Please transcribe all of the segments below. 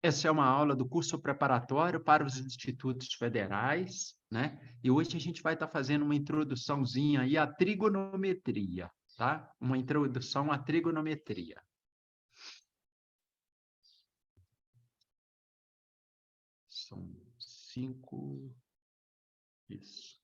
Essa é uma aula do curso preparatório para os institutos federais, né? E hoje a gente vai estar fazendo uma introduçãozinha aí à trigonometria, tá? Uma introdução à trigonometria. São 5. Isso.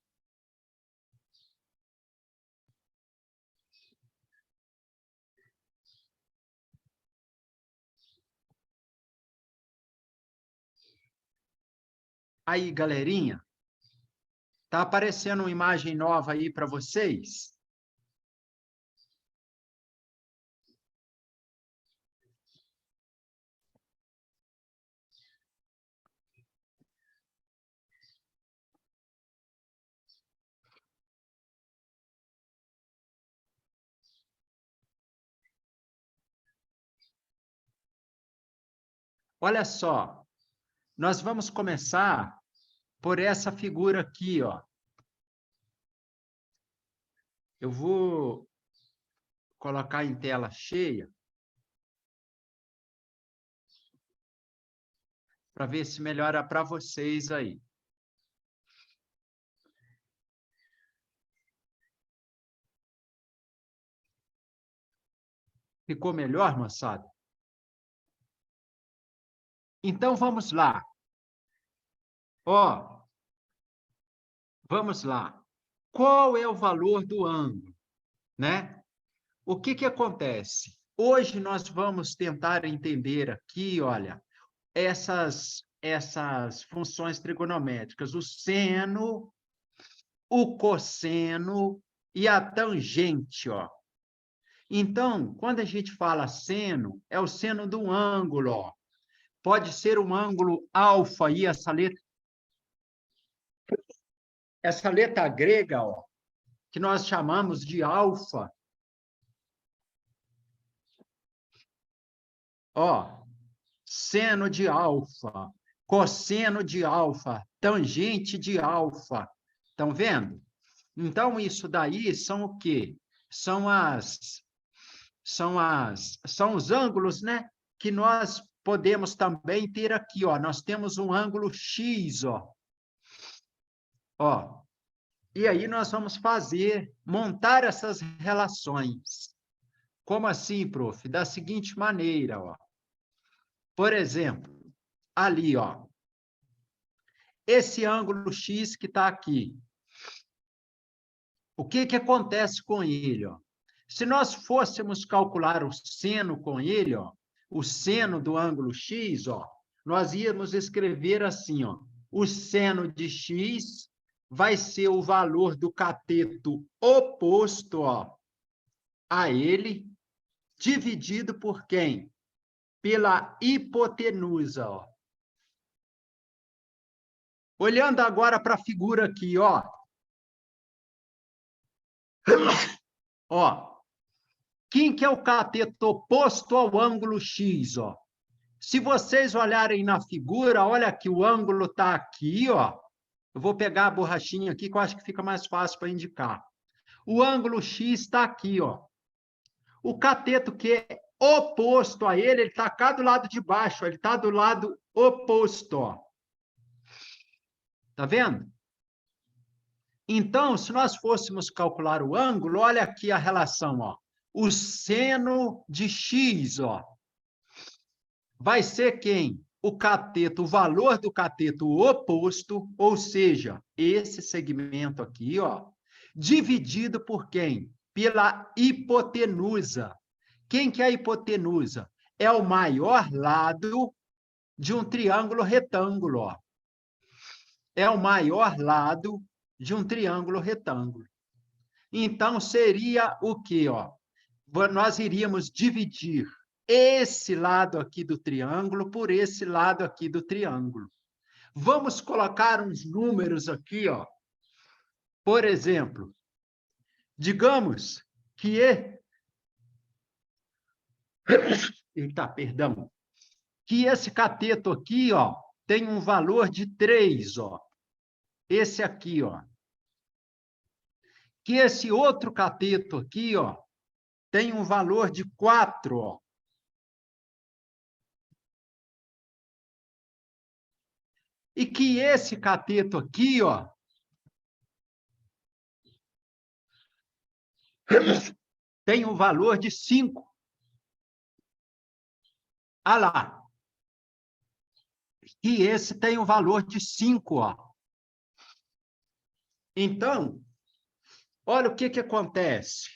Aí, galerinha, tá aparecendo uma imagem nova aí para vocês? Olha só, nós vamos começar por essa figura aqui, ó. Eu vou colocar em tela cheia para ver se melhora para vocês aí. Ficou melhor, moçada? Então vamos lá. Ó, vamos lá. Qual é o valor do ângulo, né? O que acontece? Hoje nós vamos tentar entender aqui, olha, essas funções trigonométricas, o seno, o cosseno e a tangente, ó. Então, quando a gente fala seno, é o seno do ângulo, ó. Pode ser um ângulo alfa aí, essa letra grega, ó, que nós chamamos de alfa. Ó, seno de alfa, cosseno de alfa, tangente de alfa. Estão vendo? Então, isso daí são o quê? São os ângulos, né? Que nós podemos também ter aqui, ó. Nós temos um ângulo X, ó. Ó. E aí nós vamos montar essas relações. Como assim, prof? Da seguinte maneira, ó. Por exemplo, ali, ó. Esse ângulo X que está aqui. O que acontece com ele, ó? Se nós fôssemos calcular o seno com ele, ó, o seno do ângulo X, ó, nós íamos escrever assim, ó, o seno de X vai ser o valor do cateto oposto, ó, a ele, dividido por quem? Pela hipotenusa, ó. Olhando agora para a figura aqui, ó. Ó, quem que é o cateto oposto ao ângulo X, ó? Se vocês olharem na figura, olha que o ângulo está aqui, ó. Eu vou pegar a borrachinha aqui, que eu acho que fica mais fácil para indicar. O ângulo X está aqui, ó. O cateto que é oposto a ele está cá do lado de baixo, ele está do lado oposto, ó. Tá vendo? Então, se nós fôssemos calcular o ângulo, olha aqui a relação, ó. O seno de x, ó, vai ser quem? O valor do cateto oposto, ou seja, esse segmento aqui, ó, dividido por quem? Pela hipotenusa. Quem que é a hipotenusa? É o maior lado de um triângulo retângulo, ó. É o maior lado de um triângulo retângulo. Então, seria o quê, ó? Nós iríamos dividir esse lado aqui do triângulo por esse lado aqui do triângulo. Vamos colocar uns números aqui, ó. Por exemplo, digamos que eita, perdão, que esse cateto aqui, ó, tem um valor de 3, ó. Esse aqui, ó. Que esse outro cateto aqui, ó, tem um valor de 4, ó. E que esse cateto aqui, ó, tem um valor de 5. Ah lá. E esse tem um valor de 5, ó. Então, olha o que acontece.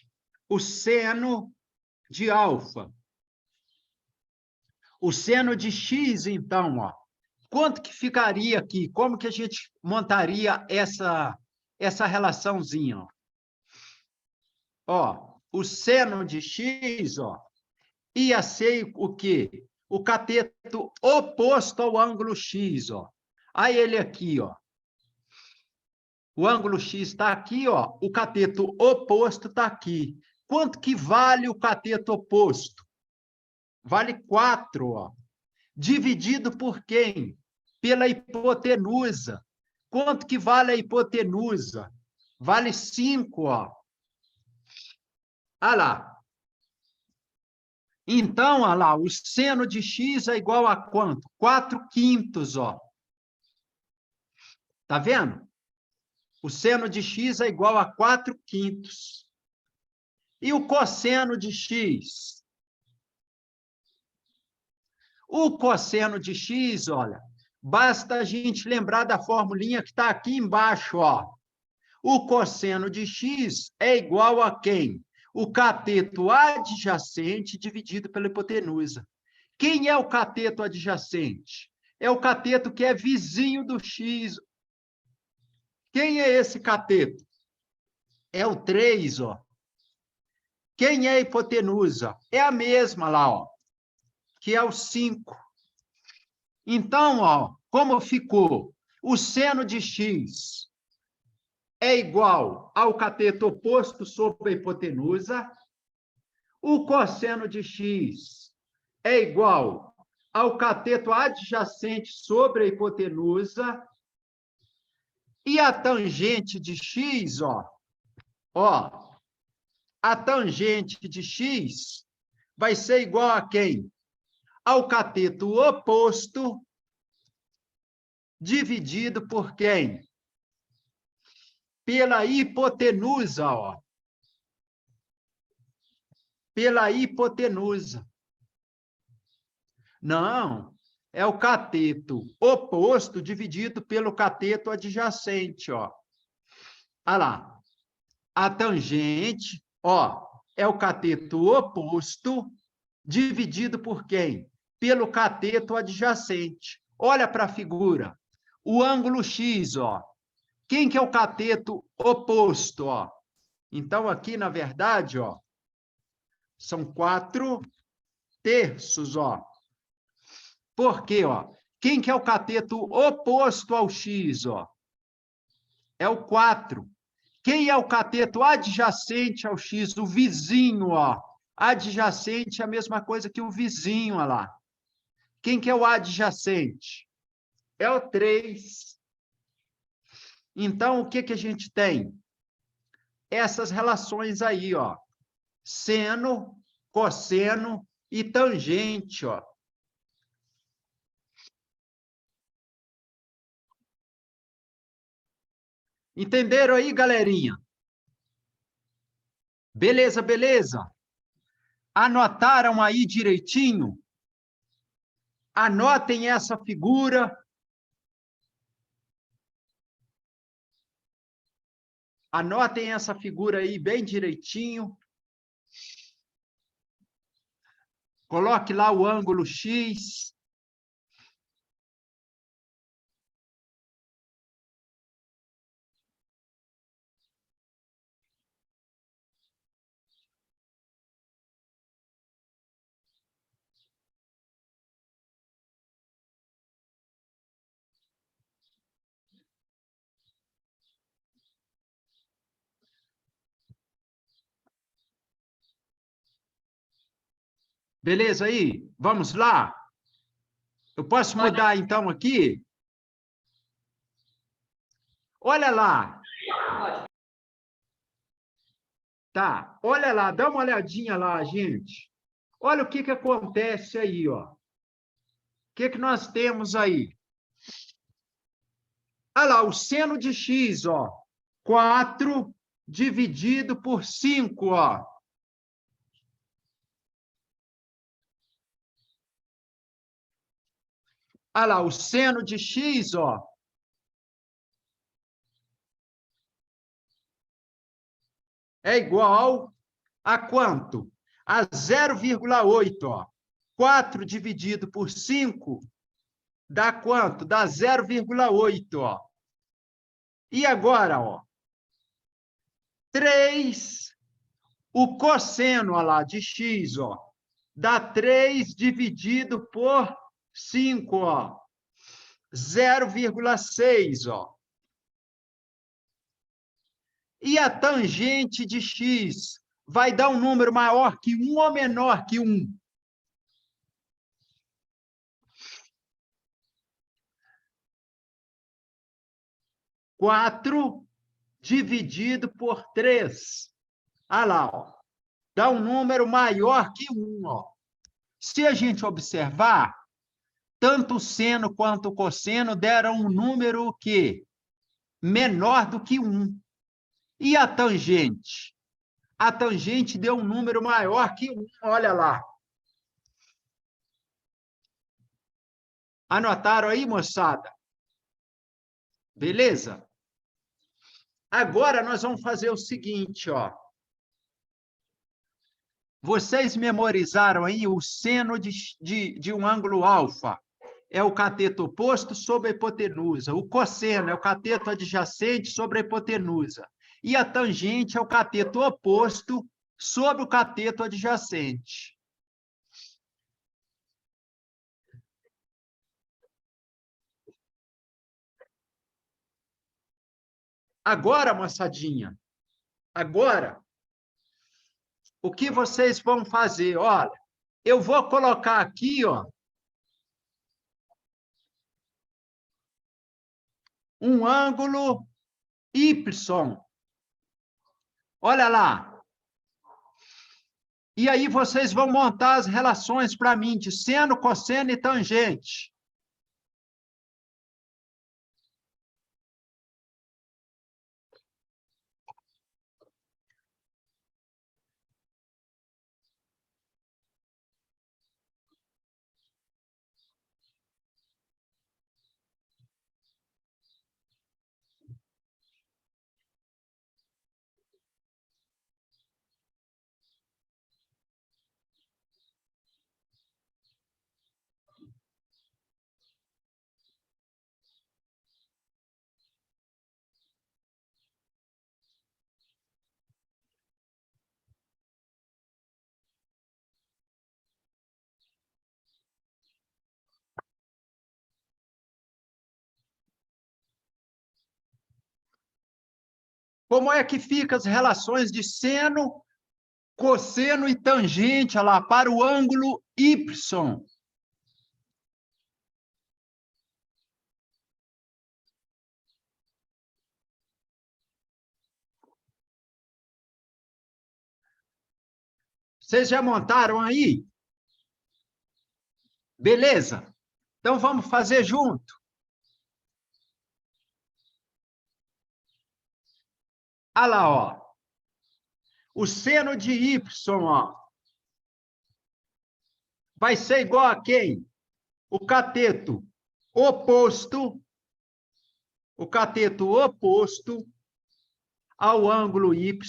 O seno de alfa. O seno de x, então, ó. Quanto que ficaria aqui? Como que a gente montaria essa relaçãozinha? Ó, o seno de x, ó, ia ser o quê? O cateto oposto ao ângulo x, ó. Aí ele aqui, ó. O ângulo x está aqui, ó. O cateto oposto está aqui. Quanto que vale o cateto oposto? Vale 4, ó. Dividido por quem? Pela hipotenusa. Quanto que vale a hipotenusa? Vale 5, ó. Ah lá. Então, olha lá, o seno de x é igual a quanto? 4/5, ó. Tá vendo? O seno de x é igual a 4/5. E o cosseno de x? O cosseno de x, olha, basta a gente lembrar da formulinha que está aqui embaixo, ó. O cosseno de x é igual a quem? O cateto adjacente dividido pela hipotenusa. Quem é o cateto adjacente? É o cateto que é vizinho do x. Quem é esse cateto? É o 3, ó. Quem é a hipotenusa? É a mesma lá, ó, que é o 5. Então, ó, como ficou? O seno de x é igual ao cateto oposto sobre a hipotenusa. O cosseno de x é igual ao cateto adjacente sobre a hipotenusa. E a tangente de x, ó, a tangente de x vai ser igual a quem? Ao cateto oposto dividido por quem? Pela hipotenusa, ó. Pela hipotenusa. Não, é o cateto oposto dividido pelo cateto adjacente, ó. Olha lá. A tangente, ó, é o cateto oposto dividido por quem? Pelo cateto adjacente. Olha para a figura. O ângulo x, ó. Quem que é o cateto oposto, ó? Então, aqui, na verdade, ó, são 4/3, ó. Por quê, ó? Quem que é o cateto oposto ao x, ó? É o 4. Quem é o cateto adjacente ao x? O vizinho, ó. Adjacente é a mesma coisa que o vizinho, ó lá. Quem que é o adjacente? É o 3. Então, o que que a gente tem? Essas relações aí, ó. Seno, cosseno e tangente, ó. Entenderam aí, galerinha? Beleza, beleza? Anotaram aí direitinho? Anotem essa figura. Anotem essa figura aí bem direitinho. Coloque lá o ângulo X. Beleza aí? Vamos lá? Eu posso mudar então aqui? Olha lá. Tá, olha lá, dá uma olhadinha lá, gente. Olha o que que acontece aí, ó. O que que nós temos aí? Olha lá, o seno de x, ó. 4 dividido por 5, ó. Olha lá, o seno de x, ó. É igual a quanto? A 0,8, ó. 4 dividido por 5 dá quanto? Dá 0,8, ó. E agora, ó. 3, o cosseno, ó lá, de x, ó. Dá 3 dividido por 5, ó. 0,6, ó. E a tangente de x vai dar um número maior que 1 ou menor que 1? 4 dividido por 3. Olha lá, ó. Dá um número maior que 1, ó. Se a gente observar, tanto o seno quanto o cosseno deram um número que menor do que 1. E a tangente? A tangente deu um número maior que 1, olha lá. Anotaram aí, moçada? Beleza? Agora nós vamos fazer o seguinte, ó. Vocês memorizaram aí o seno de um ângulo alfa. É o cateto oposto sobre a hipotenusa. O cosseno é o cateto adjacente sobre a hipotenusa. E a tangente é o cateto oposto sobre o cateto adjacente. Agora, moçadinha, agora, o que vocês vão fazer? Olha, eu vou colocar aqui, ó, um ângulo Y. Olha lá. E aí vocês vão montar as relações para mim de seno, cosseno e tangente. Como é que ficam as relações de seno, cosseno e tangente lá para o ângulo Y? Vocês já montaram aí? Beleza? Então vamos fazer junto. Olha lá, ó. O seno de Y, ó, vai ser igual a quem? O cateto oposto, o cateto oposto ao ângulo Y,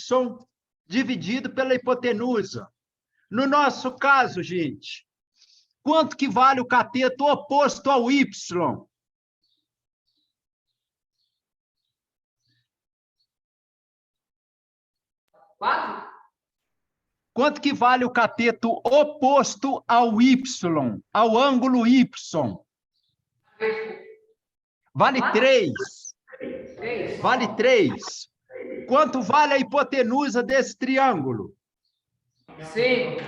dividido pela hipotenusa. No nosso caso, gente, quanto que vale o cateto oposto ao Y? 4? Quanto que vale o cateto oposto ao Y, ao ângulo Y? Vale 3. 3. Vale 3. Quanto vale a hipotenusa desse triângulo? 5.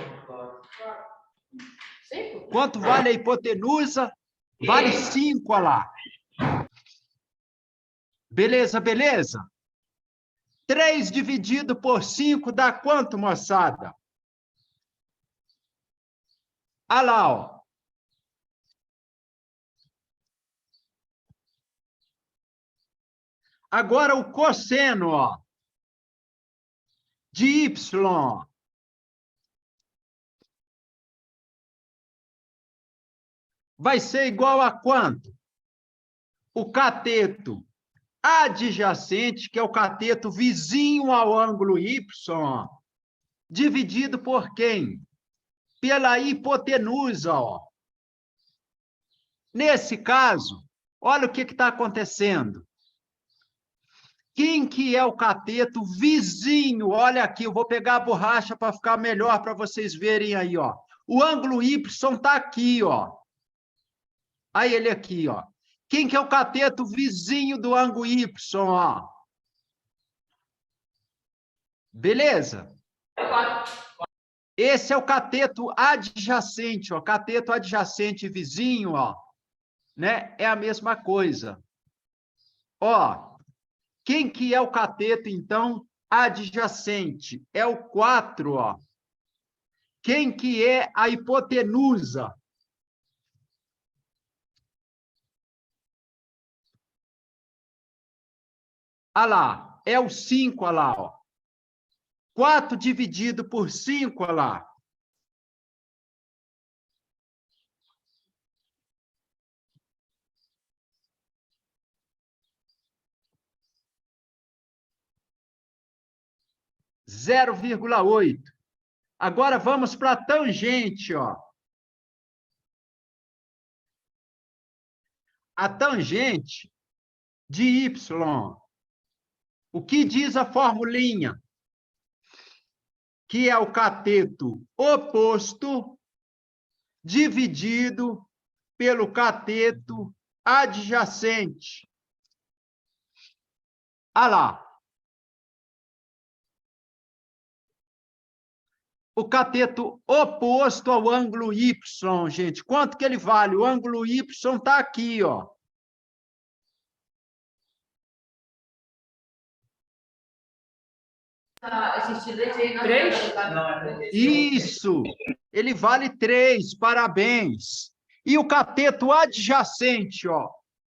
Quanto vale a hipotenusa? Vale 5, olha lá. Beleza, beleza? 3 dividido por 5 dá quanto, moçada? Olha lá, ó. Agora, o cosseno, ó, de y vai ser igual a quanto? O cateto adjacente, que é o cateto vizinho ao ângulo y, dividido por quem? Pela hipotenusa, ó. Nesse caso, olha o que está acontecendo. Quem que é o cateto vizinho? Olha aqui, eu vou pegar a borracha para ficar melhor para vocês verem aí, ó. O ângulo y está aqui, ó. Aí ele aqui, ó. Quem que é o cateto vizinho do ângulo y, ó? Beleza? Esse é o cateto adjacente, ó. Cateto adjacente vizinho, ó. Né? É a mesma coisa. Ó, quem que é o cateto, então, adjacente? É o 4, ó. Quem que é a hipotenusa? Olha lá, é o 5, olha lá, ó. 4 dividido por 5, olha lá. Zero vírgula 8. Agora vamos para a tangente, ó. A tangente de y. O que diz a formulinha? Que é o cateto oposto dividido pelo cateto adjacente. Olha lá. O cateto oposto ao ângulo y, gente. Quanto que ele vale? O ângulo y está aqui, ó. Isso! Ele vale 3, parabéns. E o cateto adjacente, ó.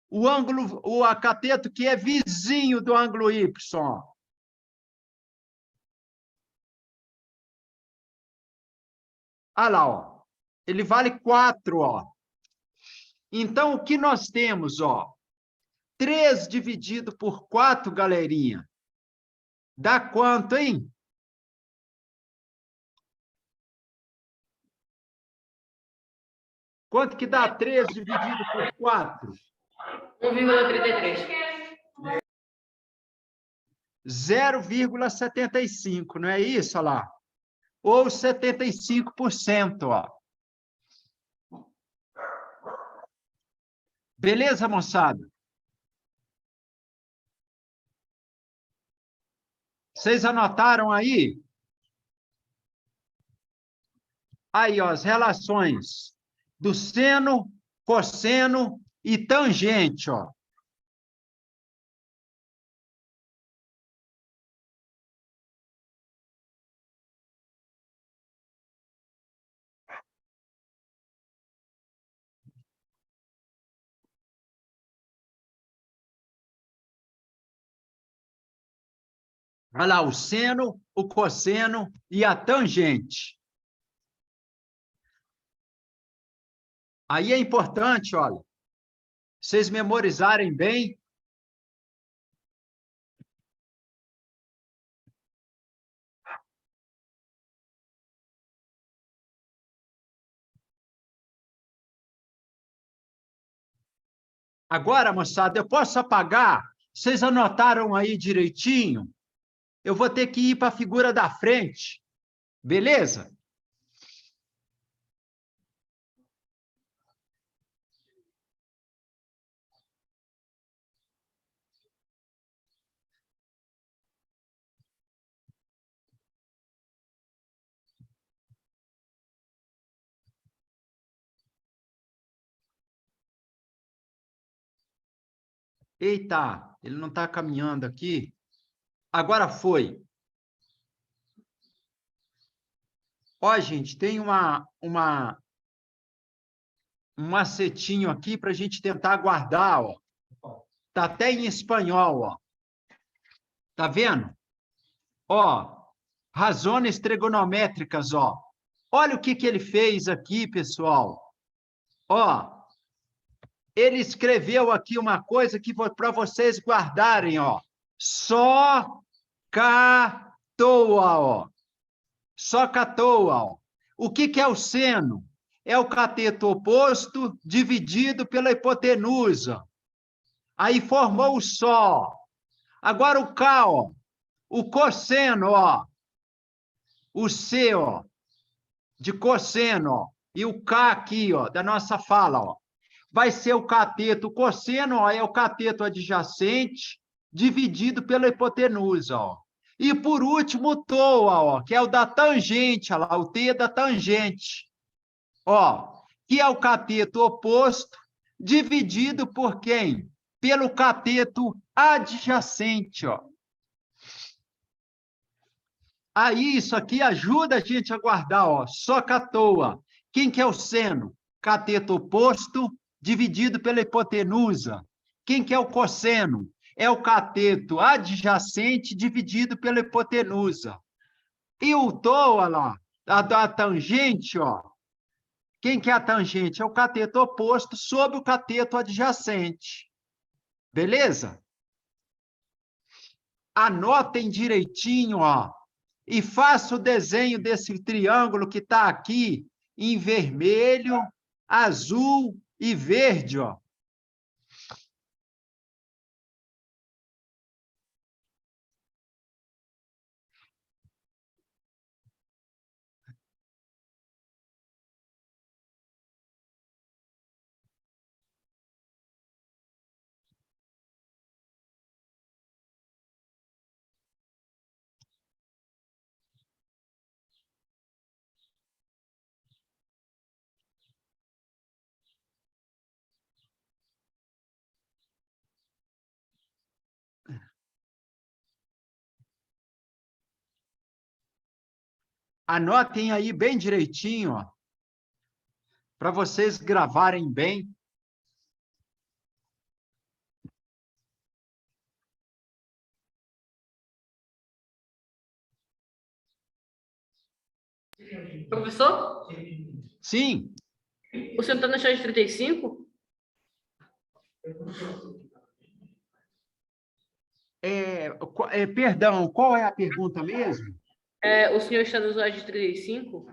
O ângulo, o cateto que é vizinho do ângulo y. Olha lá, ó. Ele vale 4, ó. Então, o que nós temos, ó? 3 dividido por 4, galerinha. Dá quanto, hein? Quanto que dá 3 dividido por 4? 1,33. 0,75, não é isso, olha lá? Ou 75%, ó. Beleza, moçada? Vocês anotaram aí? Aí, ó, as relações do seno, cosseno e tangente, ó. Olha lá, o seno, o cosseno e a tangente. Aí é importante, olha, vocês memorizarem bem. Agora, moçada, eu posso apagar? Vocês anotaram aí direitinho? Eu vou ter que ir para a figura da frente. Beleza? Eita, ele não está caminhando aqui. Agora foi. Ó, gente, tem um macetinho aqui para a gente tentar guardar, ó. Tá até em espanhol, ó. Tá vendo? Ó, razões trigonométricas, ó. Olha o que ele fez aqui, pessoal. Ó, ele escreveu aqui uma coisa que para vocês guardarem, ó. Só catoa, ó. Só catoa, ó. O que é o seno? É o cateto oposto dividido pela hipotenusa. Aí formou o só. Agora o K, ó. O cosseno, ó. O C, ó. De cosseno, ó. E o K aqui, ó, da nossa fala, ó. Vai ser o cateto cosseno, ó, é o cateto adjacente dividido pela hipotenusa, ó. E por último, o TOA, ó, que é o da tangente, ó lá, o T da tangente, ó, que é o cateto oposto dividido por quem? Pelo cateto adjacente, ó. Aí isso aqui ajuda a gente a guardar, ó, só catoa. Quem que é o seno? Cateto oposto dividido pela hipotenusa. Quem que é o cosseno? É o cateto adjacente dividido pela hipotenusa. E o TOA lá, da tangente, ó. Quem que é a tangente? É o cateto oposto sobre o cateto adjacente. Beleza? Anotem direitinho, ó. E faça o desenho desse triângulo que está aqui em vermelho, azul e verde, ó. Anotem aí bem direitinho, ó, para vocês gravarem bem. Professor, Sim, o senhor está na chave de 35? perdão, qual é a pergunta mesmo? O senhor está no slide 35?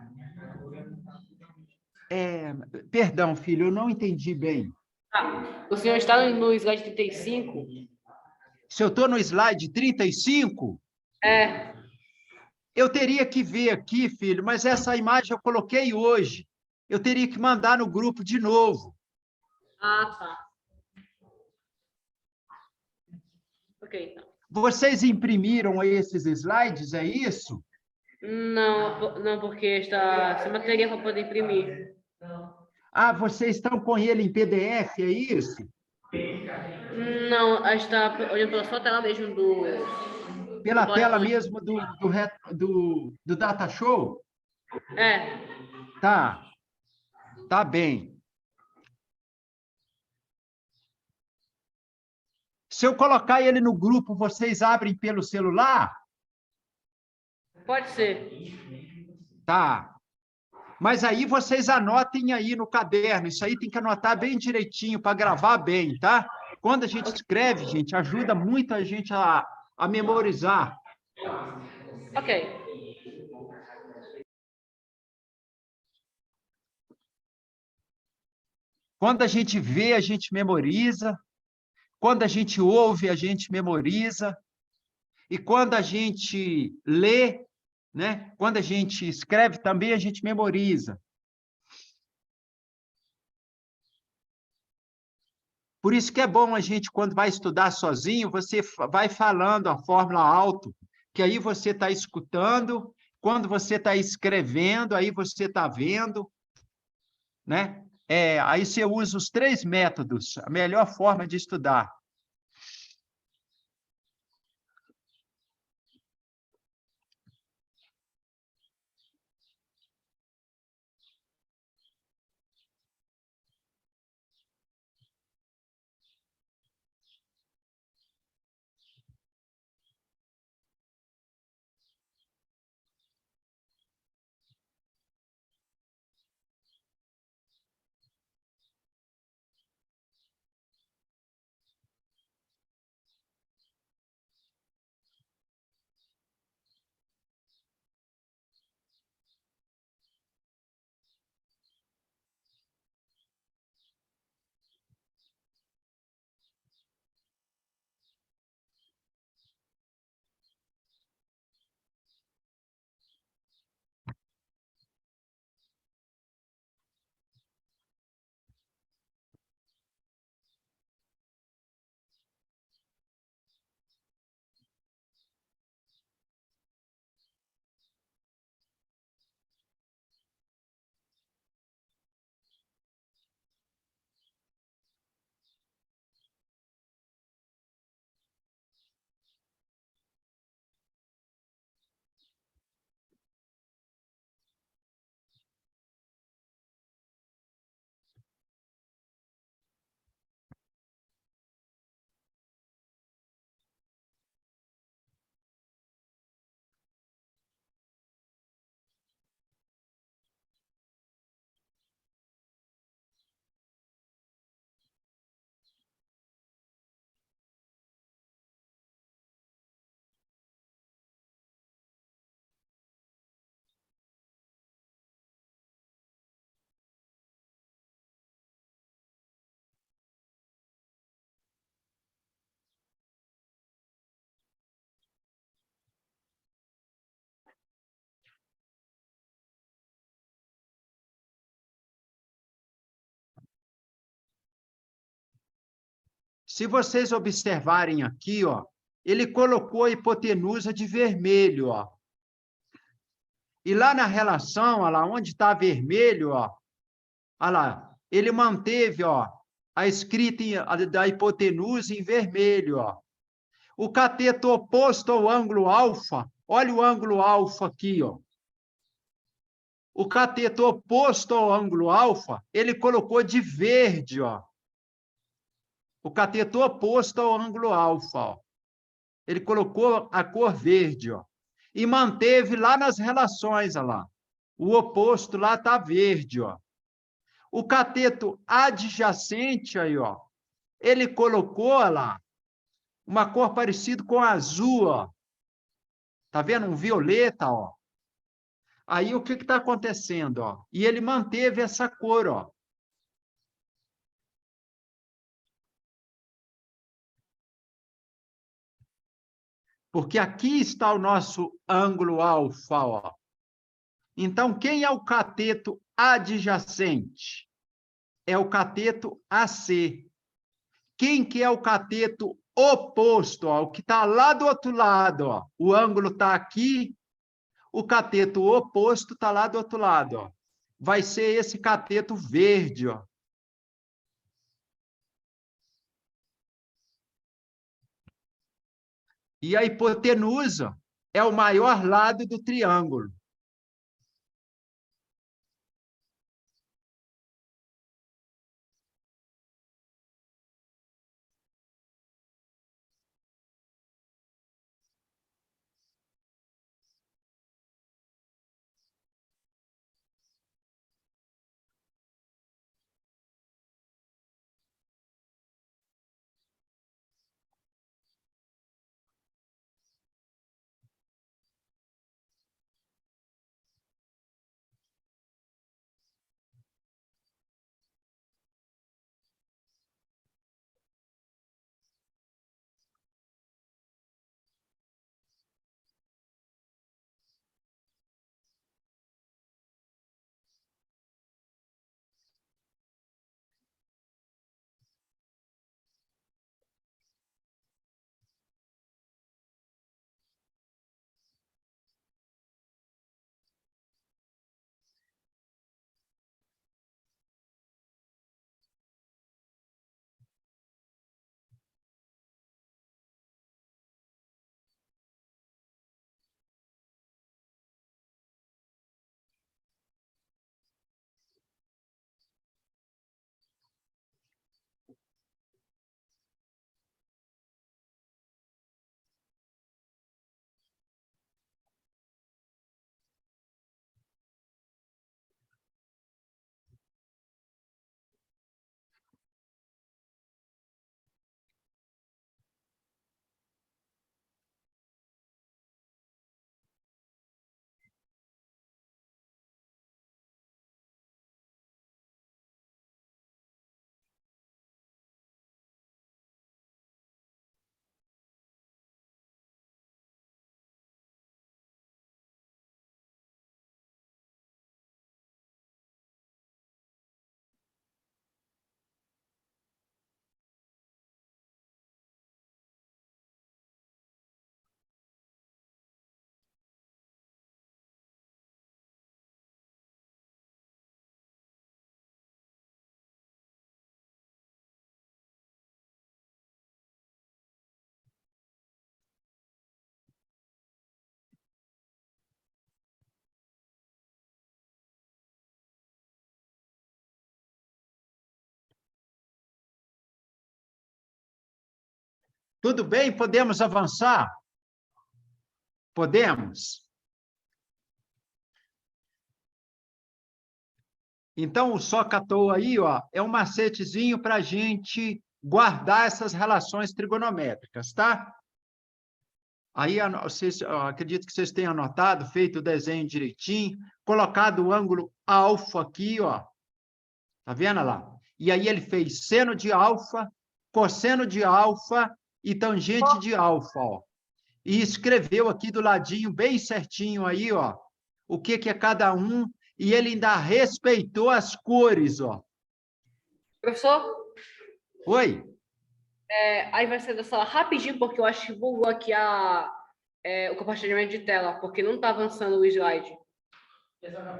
Perdão, filho, eu não entendi bem. O senhor está no slide 35? Se eu estou no slide 35, É. eu teria que ver aqui, filho, mas essa imagem eu coloquei hoje. Eu teria que mandar no grupo de novo. Ah, tá. Ok, então. Vocês imprimiram esses slides, é isso? Não, não, porque essa matéria para poder imprimir. Ah, vocês estão com ele em PDF, é isso? Não, a gente está olhando pela sua tela mesmo do Pela tela PowerPoint. mesmo do Data Show? É, Tá, tá bem. Se eu colocar ele no grupo, vocês abrem pelo celular? pode ser. Tá. Mas aí vocês anotem aí no caderno. Isso aí tem que anotar bem direitinho para gravar bem, tá? Quando a gente escreve, gente, ajuda muito a gente a memorizar. Ok. Quando a gente vê, a gente memoriza. Quando a gente ouve, a gente memoriza. E quando a gente lê, né? Quando a gente escreve, também a gente memoriza. Por isso que é bom a gente, quando vai estudar sozinho, você vai falando a fórmula alto, que aí você está escutando, quando você está escrevendo, aí você está vendo, né? Aí você usa os 3 métodos, a melhor forma de estudar. Se vocês observarem aqui, ó, ele colocou a hipotenusa de vermelho, ó. E lá na relação, ó, lá onde está vermelho, ó, lá, ele manteve, ó, a escrita da hipotenusa em vermelho, ó. O cateto oposto ao ângulo alfa, olha o ângulo alfa aqui, ó. O cateto oposto ao ângulo alfa, ele colocou de verde, ó. O cateto oposto ao ângulo alfa, ó. Ele colocou a cor verde, ó. E manteve lá nas relações, ó lá. O oposto lá está verde, ó. O cateto adjacente aí, ó. Ele colocou ó lá uma cor parecida com azul, ó. Tá vendo? Um violeta, ó. Aí o que está acontecendo, ó? E ele manteve essa cor, ó. Porque aqui está o nosso ângulo alfa, ó. Então, quem é o cateto adjacente? É o cateto AC. Quem que é o cateto oposto, ó? O que está lá do outro lado, ó. O ângulo está aqui, o cateto oposto está lá do outro lado, ó. Vai ser esse cateto verde, ó. E a hipotenusa é o maior lado do triângulo. Tudo bem? Podemos avançar? Podemos? Então, o Soca à toa aí, ó, é um macetezinho para a gente guardar essas relações trigonométricas, tá? Aí, vocês, acredito que vocês tenham anotado, feito o desenho direitinho, colocado o ângulo alfa aqui, ó. Tá vendo lá? E aí ele fez seno de alfa, cosseno de alfa e tangente de alfa, ó. E escreveu aqui do ladinho, bem certinho aí, ó, o que é cada um, e ele ainda respeitou as cores, ó. Professor, Oi? Aí vai sair da sala rapidinho, porque eu acho que bugou aqui o compartilhamento de tela, porque não está avançando o slide.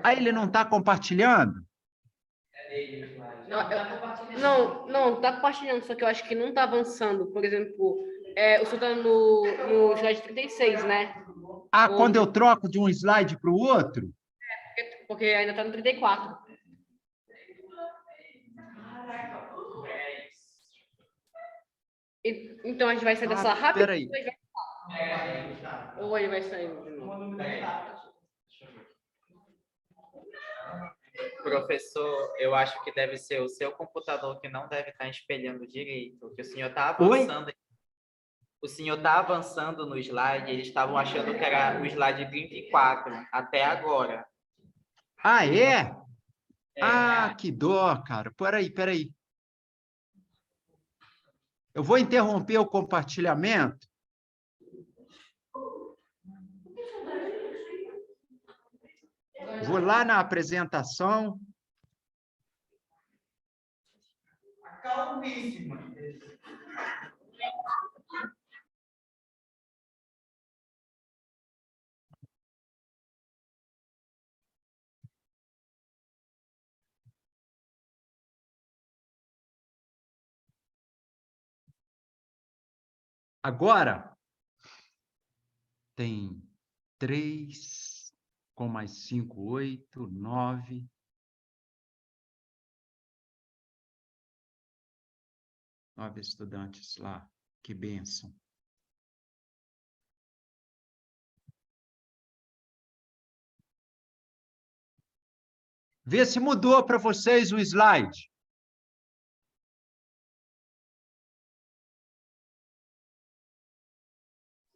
Aí ele não está compartilhando? Não, tá compartilhando, só que eu acho que não tá avançando. Por exemplo, o senhor tá no slide 36, né? Ah, Ou quando eu troco de um slide para o outro? porque ainda tá no 34. Então a gente vai sair da sala rápido? Peraí. Ou ele vai sair de novo? Professor, eu acho que deve ser o seu computador que não deve estar espelhando direito, porque o senhor está Oi? avançando. O senhor está avançando no slide, eles estavam achando que era o slide 34 até agora. Ah, é? É, Ah, que dó, cara. Peraí. Eu vou interromper o compartilhamento. Vou lá na apresentação. calvíssima. Agora, tem 3, com mais 5, 8, 9. 9 estudantes lá. Que bênção. Vê se mudou para vocês o slide.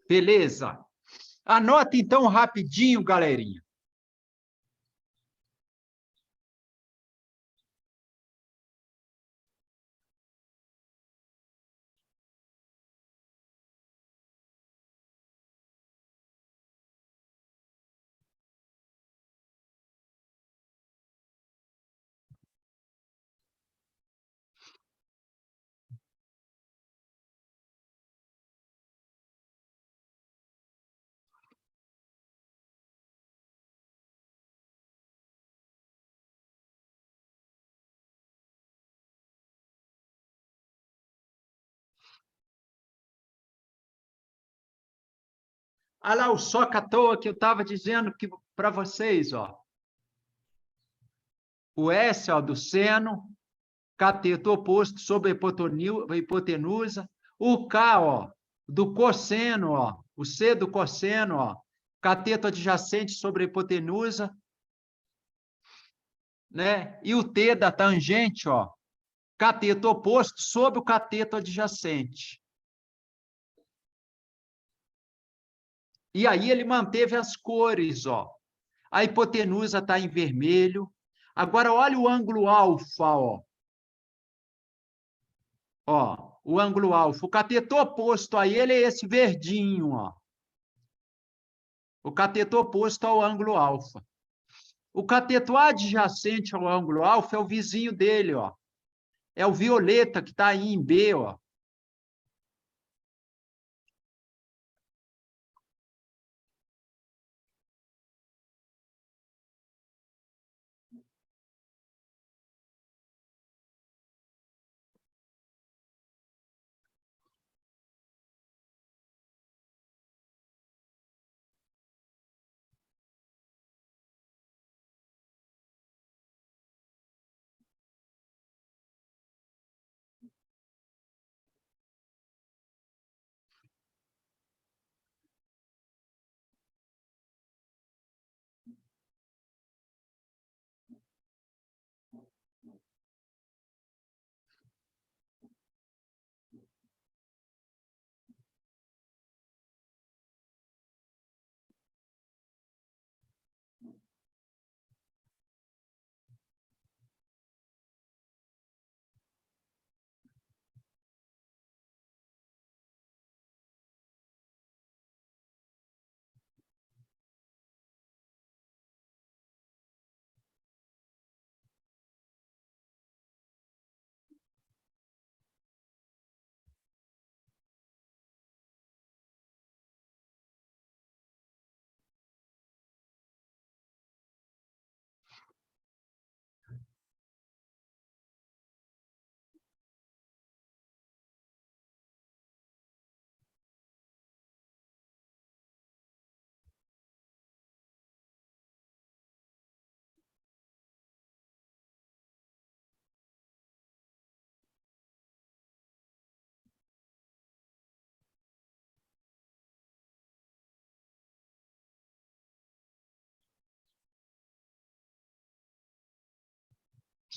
Beleza. Anota então rapidinho, galerinha. Olha lá o soca à toa que eu estava dizendo para vocês, ó. O S, ó, do seno, cateto oposto sobre a hipotenusa. O K, ó, do cosseno, ó. O C do cosseno, ó. Cateto adjacente sobre a hipotenusa. Né? E o T da tangente, ó. Cateto oposto sobre o cateto adjacente. E aí ele manteve as cores, ó. A hipotenusa está em vermelho. Agora, olha o ângulo alfa, ó. Ó, o ângulo alfa. O cateto oposto a ele é esse verdinho, ó. O cateto oposto ao ângulo alfa. O cateto adjacente ao ângulo alfa é o vizinho dele, ó. É o violeta que está aí em B, ó.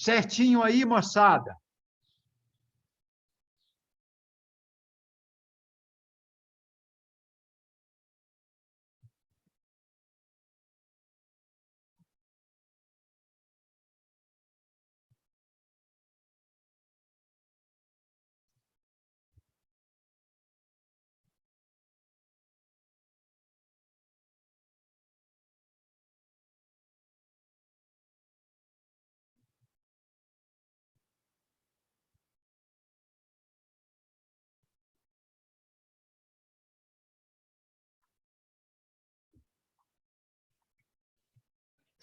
Certinho aí, moçada?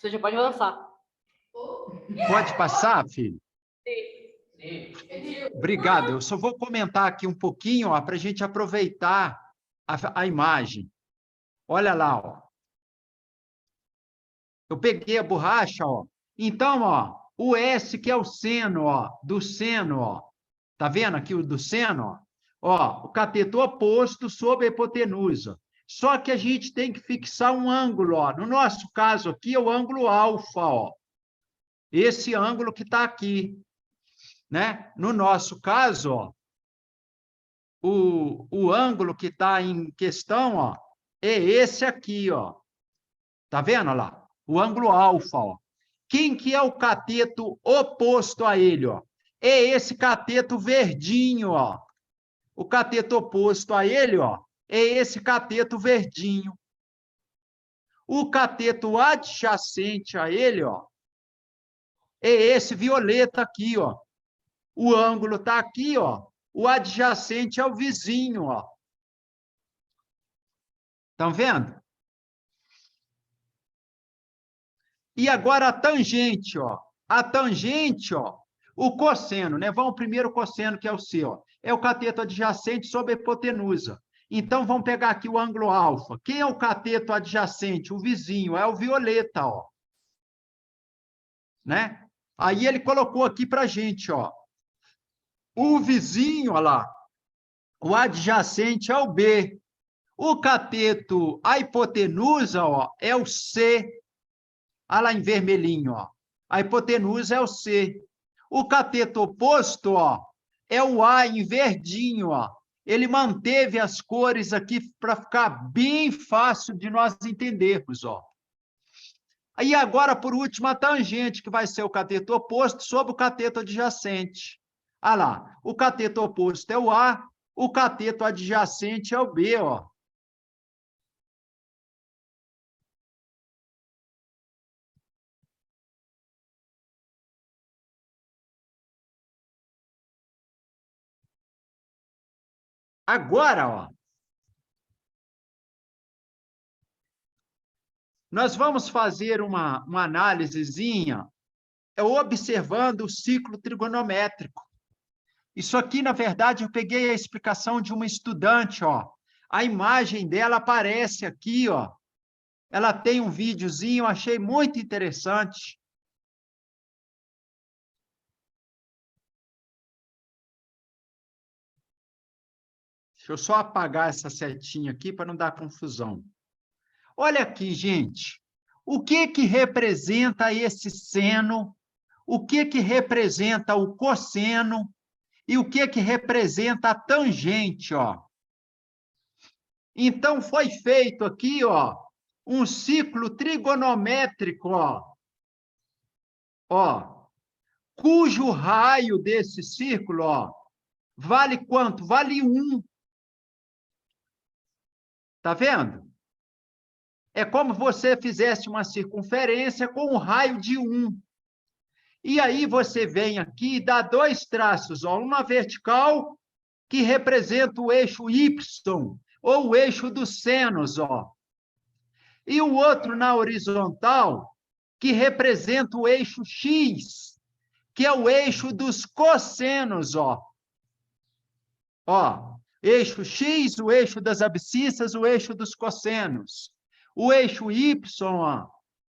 Você já pode avançar. Pode passar, filho? Sim. Obrigado. Eu só vou comentar aqui um pouquinho para a gente aproveitar a imagem. Olha lá, ó. Eu peguei a borracha, ó. Então, ó, o S, que é o seno, ó, do seno, ó. Tá vendo aqui o do seno, ó? Ó, o cateto oposto sobre a hipotenusa. Só que a gente tem que fixar um ângulo, ó. No nosso caso aqui é o ângulo alfa, ó. Esse ângulo que está aqui, né? No nosso caso, ó, o ângulo que está em questão, ó, é esse aqui, ó. Tá vendo, ó lá? O ângulo alfa, ó. Quem que é o cateto oposto a ele, ó? É esse cateto verdinho, ó. O cateto oposto a ele, ó, é esse cateto verdinho. O cateto adjacente a ele, ó, é esse violeta aqui, ó. O ângulo está aqui, ó. O adjacente é o vizinho, ó. Estão vendo? E agora a tangente, ó. A tangente, ó, o cosseno, né? Vamos primeiro o cosseno, que é o C, ó. É o cateto adjacente sobre a hipotenusa. Então, vamos pegar aqui o ângulo alfa. Quem é o cateto adjacente? O vizinho, é o violeta, ó. Né? Aí ele colocou aqui para a gente, ó. O vizinho, ó lá, o adjacente é o B. O cateto, a hipotenusa, ó, é o C. Olha lá em vermelhinho, ó. A hipotenusa é o C. O cateto oposto, ó, é o A em verdinho, ó. Ele manteve as cores aqui para ficar bem fácil de nós entendermos, ó. Aí agora, por último, a tangente, que vai ser o cateto oposto sobre o cateto adjacente. Olha lá, o cateto oposto é o A, o cateto adjacente é o B, ó. Agora, ó, nós vamos fazer uma análisezinha observando o ciclo trigonométrico. Isso aqui, na verdade, eu peguei a explicação de uma estudante, ó. A imagem dela aparece aqui, ó. Ela tem um videozinho, achei muito interessante. Deixa eu só apagar essa setinha aqui para não dar confusão. Olha aqui, gente. O que que representa esse seno? O que que representa o cosseno? E o que que representa a tangente, ó? Então, foi feito aqui, ó, um ciclo trigonométrico, ó, cujo raio desse círculo, ó, vale quanto? Vale 1. Tá vendo? É como se você fizesse uma circunferência com um raio de 1. E aí você vem aqui e dá 2 traços, ó, uma vertical, que representa o eixo Y, ou o eixo dos senos, ó. E o outro na horizontal, que representa o eixo X, que é o eixo dos cossenos, ó. Ó, eixo X, o eixo das abscissas, o eixo dos cossenos. O eixo Y, ó,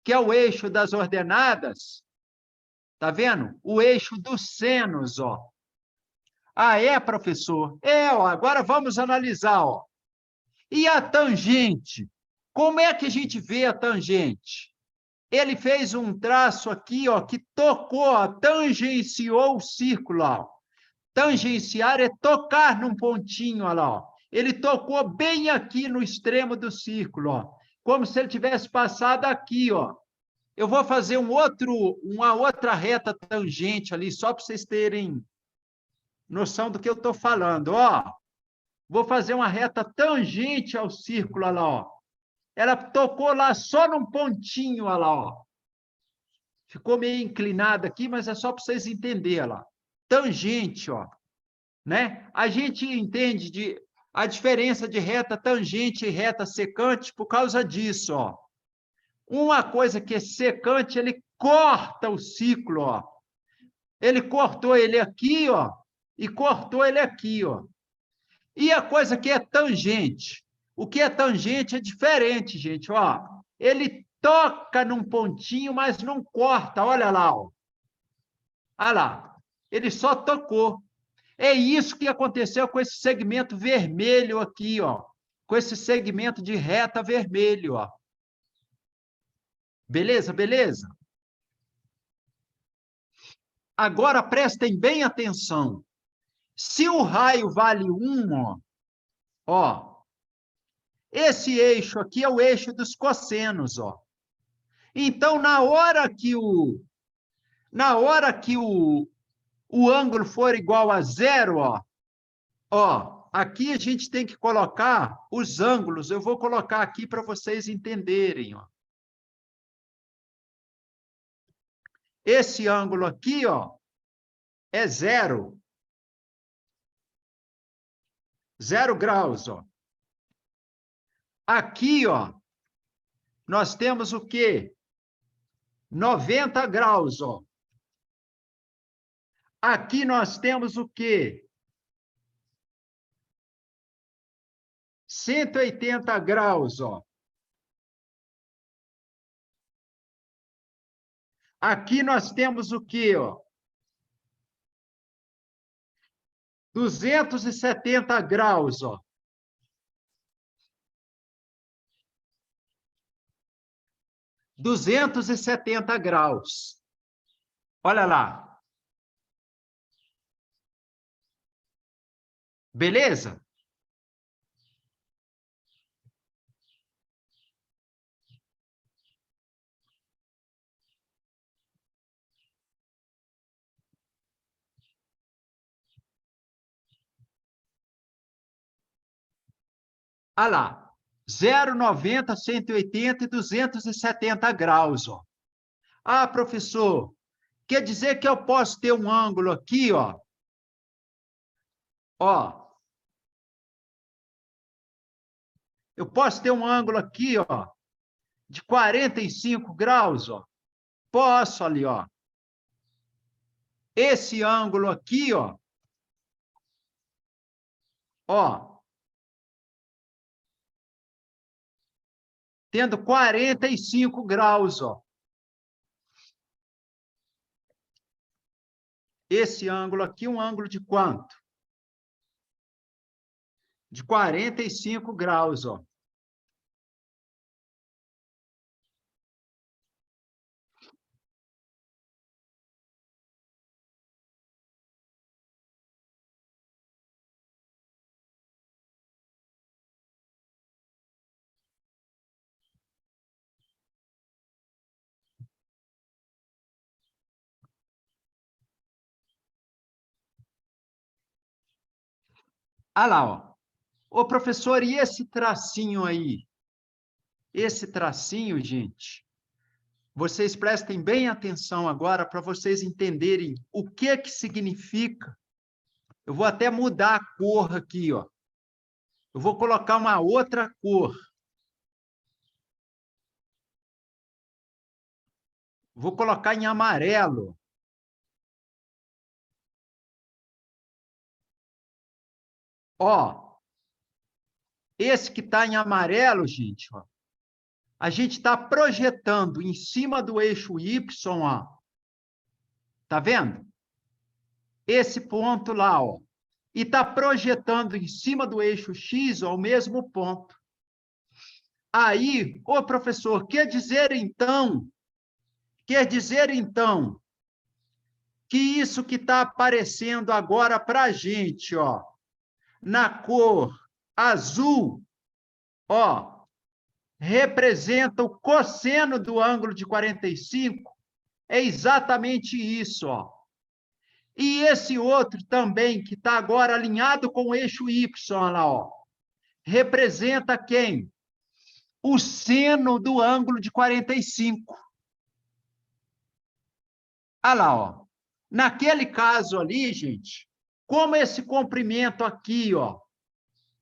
que é o eixo das ordenadas, tá vendo? O eixo dos senos, ó. Ah, é, professor? É, ó, agora vamos analisar, ó. E a tangente? Como é que a gente vê a tangente? Ele fez um traço aqui, ó, que tocou, ó, tangenciou o círculo, ó. Tangenciar é tocar num pontinho, olha lá, ó. Ele tocou bem aqui no extremo do círculo, ó, como se ele tivesse passado aqui, ó. Eu vou fazer uma outra reta tangente ali, só para vocês terem noção do que eu estou falando, ó. Vou fazer uma reta tangente ao círculo, olha lá, ó. Ela tocou lá só num pontinho, olha lá, ó. Ficou meio inclinada aqui, mas é só para vocês entenderem, olha lá. Tangente, ó, né? A gente entende a diferença de reta tangente e reta secante por causa disso, ó. Uma coisa que é secante, ele corta o ciclo, ó. Ele cortou ele aqui, ó, e cortou ele aqui, ó. E a coisa que é tangente, o que é tangente é diferente, gente, ó. Ele toca num pontinho, mas não corta, olha lá, ó. Olha lá, ele só tocou. É isso que aconteceu com esse segmento vermelho aqui, ó. Com esse segmento de reta vermelho, ó. Beleza, beleza? Agora prestem bem atenção. Se o raio vale 1, ó, esse eixo aqui é o eixo dos cossenos, ó. Então, na hora que o ângulo for igual a 0, ó, aqui a gente tem que colocar os ângulos. Eu vou colocar aqui para vocês entenderem, ó. Esse ângulo aqui, ó, é 0. 0 graus, ó. Aqui, ó, nós temos o quê? 90 graus, ó. Aqui nós temos o quê? 180 graus, ó. Aqui nós temos o quê, ó? 270 graus, ó. $270. Olha lá. Beleza? Olha lá. 0, 90, 180 e 270 graus, ó. Ah, professor, quer dizer que eu posso ter um ângulo aqui, ó. Ó. Eu posso ter um ângulo aqui, ó, de 45 graus, ó. Posso ali, ó. Esse ângulo aqui, ó. Ó. Tendo 45 graus, ó. Esse ângulo aqui, um ângulo de quanto? De 45 graus, ó. Ah lá, ó. Ô, professor, e esse tracinho aí? Esse tracinho, gente, vocês prestem bem atenção agora para vocês entenderem o que significa. Eu vou até mudar a cor aqui, ó. Eu vou colocar uma outra cor. Vou colocar em amarelo. Ó, esse que está em amarelo, gente, ó, a gente está projetando em cima do eixo Y, ó. Tá vendo? Esse ponto lá, ó. E está projetando em cima do eixo X, ó, o mesmo ponto. Aí, ô professor, quer dizer, então, Quer dizer, então, que isso que está aparecendo agora para a gente, ó, na cor azul, ó, representa o cosseno do ângulo de 45, é exatamente isso, ó. E esse outro também, que está agora alinhado com o eixo Y, lá, ó, representa quem? O seno do ângulo de 45. Olha lá, ó. Naquele caso ali, gente, como esse comprimento aqui, ó,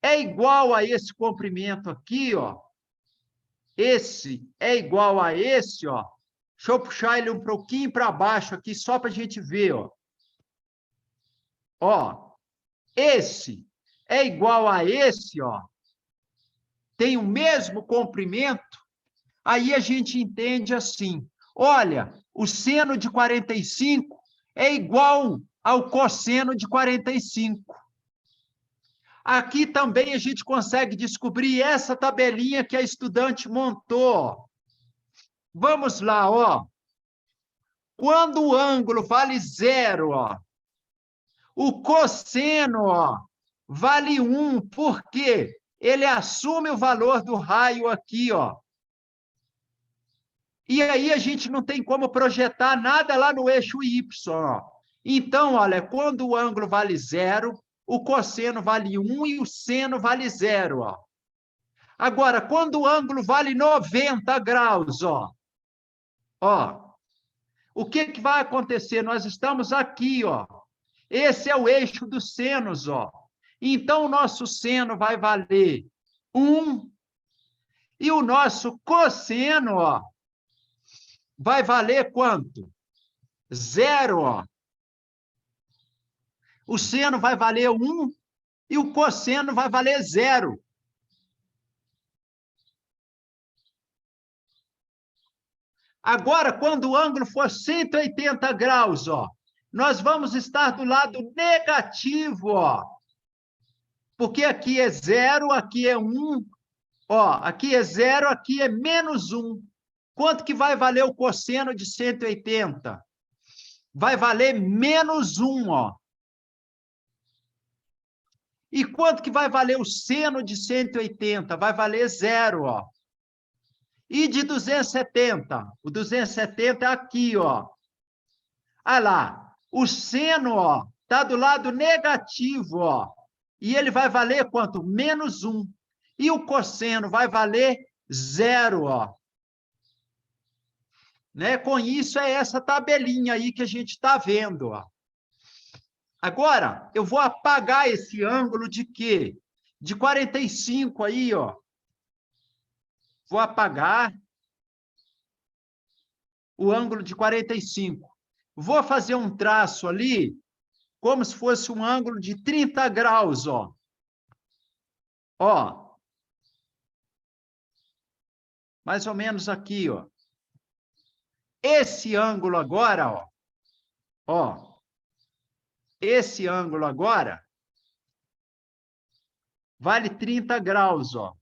é igual a esse comprimento aqui, ó, esse é igual a esse, ó. Deixa eu puxar ele um pouquinho para baixo aqui, só para a gente ver, ó. Ó, esse é igual a esse, ó. Tem o mesmo comprimento, aí a gente entende assim. Olha, o seno de 45 é igual ao cosseno de 45. Aqui também a gente consegue descobrir essa tabelinha que a estudante montou. Vamos lá, ó. Quando o ângulo vale 0, ó, o cosseno, ó, vale 1, porque ele assume o valor do raio aqui, ó. E aí a gente não tem como projetar nada lá no eixo Y, ó. Então, olha, quando o ângulo vale 0, o cosseno vale 1 e o seno vale 0, ó. Agora, quando o ângulo vale 90 graus, ó, o que vai acontecer? Nós estamos aqui, ó. Esse é o eixo dos senos, ó. Então, o nosso seno vai valer 1 e o nosso cosseno, ó, vai valer quanto? 0, ó. O seno vai valer 1 e o cosseno vai valer 0. Agora, quando o ângulo for 180 graus, ó, nós vamos estar do lado negativo, ó. Porque aqui é 0, aqui é 1, ó, aqui é 0, aqui é menos 1. Quanto que vai valer o cosseno de 180? Vai valer menos 1, ó. E quanto que vai valer o seno de 180? Vai valer 0, ó. E de 270? O 270 é aqui, ó. Olha lá, o seno, ó, está do lado negativo, ó. E ele vai valer quanto? Menos 1. E o cosseno vai valer 0, ó. Né? Com isso, é essa tabelinha aí que a gente está vendo, ó. Agora, eu vou apagar esse ângulo de quê? De 45 aí, ó. Vou apagar o ângulo de 45. Vou fazer um traço ali, como se fosse um ângulo de 30 graus, ó. Ó. Mais ou menos aqui, ó. Esse ângulo agora, ó. Ó. Esse ângulo agora vale 30 graus, ó.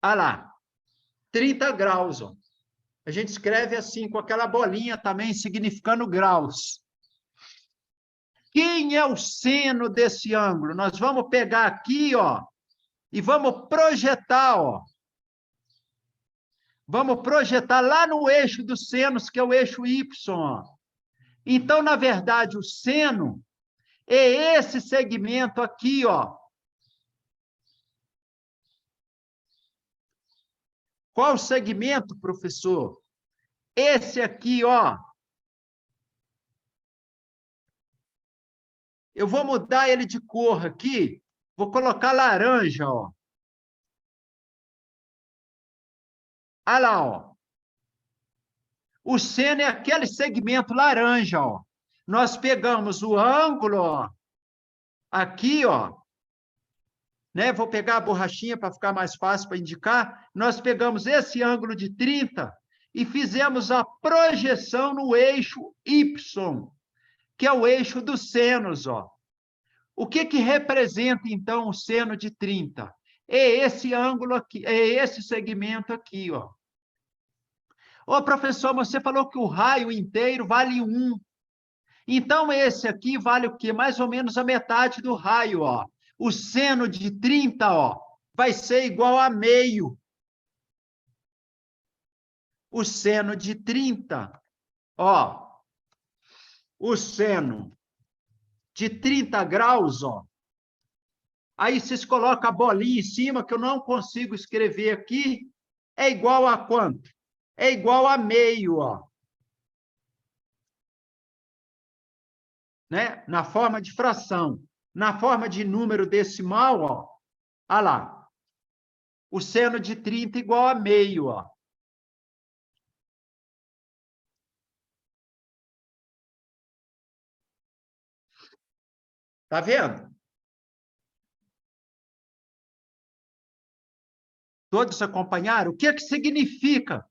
Olha lá, 30 graus, ó. A gente escreve assim, com aquela bolinha também, significando graus. Quem é o seno desse ângulo? Nós vamos pegar aqui, ó, e vamos projetar, ó. Vamos projetar lá no eixo dos senos, que é o eixo Y, ó. Então, na verdade, o seno é esse segmento aqui, ó. Qual o segmento, professor? Esse aqui, ó. Eu vou mudar ele de cor aqui. Vou colocar laranja, ó. Olha lá, ó. O seno é aquele segmento laranja, ó. Nós pegamos o ângulo, ó. Aqui, ó. Né? Vou pegar a borrachinha para ficar mais fácil para indicar. Nós pegamos esse ângulo de 30 e fizemos a projeção no eixo Y, que é o eixo dos senos, ó. O que representa, então, o seno de 30? É esse ângulo aqui, é esse segmento aqui, ó. Ô, professor, você falou que o raio inteiro vale 1. Então, esse aqui vale o quê? Mais ou menos a metade do raio, ó. O seno de 30, ó, vai ser igual a meio. O seno de 30, ó. O seno de 30 graus, ó. Aí vocês colocam a bolinha em cima, que eu não consigo escrever aqui. É igual a quanto? É igual a meio, ó. Né? Na forma de fração. Na forma de número decimal, ó. Olha lá. O seno de 30 igual a meio, ó. Tá vendo? Todos acompanharam? O que que significa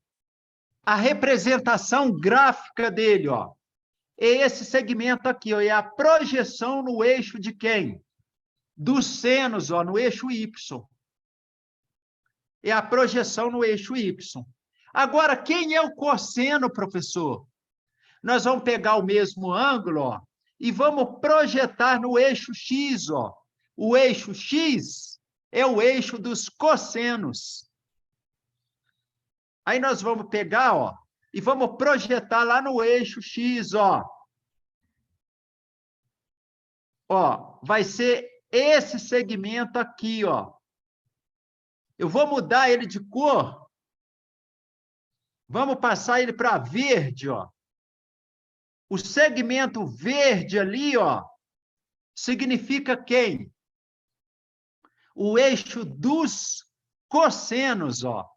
a representação gráfica dele, ó? É esse segmento aqui, ó, é a projeção no eixo de quem? Dos senos, ó, no eixo Y. É a projeção no eixo Y. Agora, quem é o cosseno, professor? Nós vamos pegar o mesmo ângulo, ó, e vamos projetar no eixo X, ó. O eixo X é o eixo dos cossenos. Aí nós vamos pegar, ó, e vamos projetar lá no eixo X, ó. Ó, vai ser esse segmento aqui, ó. Eu vou mudar ele de cor. Vamos passar ele para verde, ó. O segmento verde ali, ó, significa quem? O eixo dos cossenos, ó.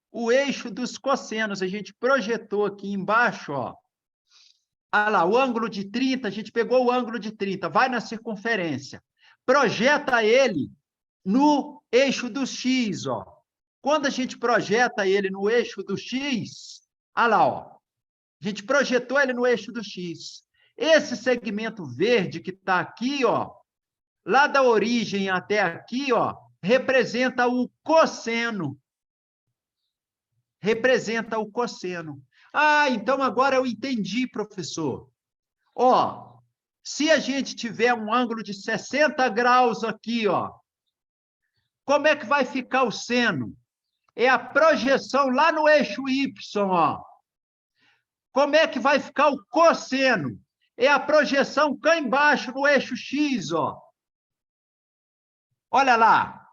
O eixo dos cossenos, a gente projetou aqui embaixo, ó. Ah lá, o ângulo de 30, a gente pegou o ângulo de 30, vai na circunferência. Projeta ele no eixo do X, ó. Quando a gente projeta ele no eixo do X, ah lá, ó. A gente projetou ele no eixo do X. Esse segmento verde que está aqui, ó, lá da origem até aqui, ó, representa o cosseno. Representa o cosseno. Ah, então agora eu entendi, professor. Ó, se a gente tiver um ângulo de 60 graus aqui, ó, como é que vai ficar o seno? É a projeção lá no eixo Y, ó. Como é que vai ficar o cosseno? É a projeção cá embaixo no eixo X, ó. Olha lá.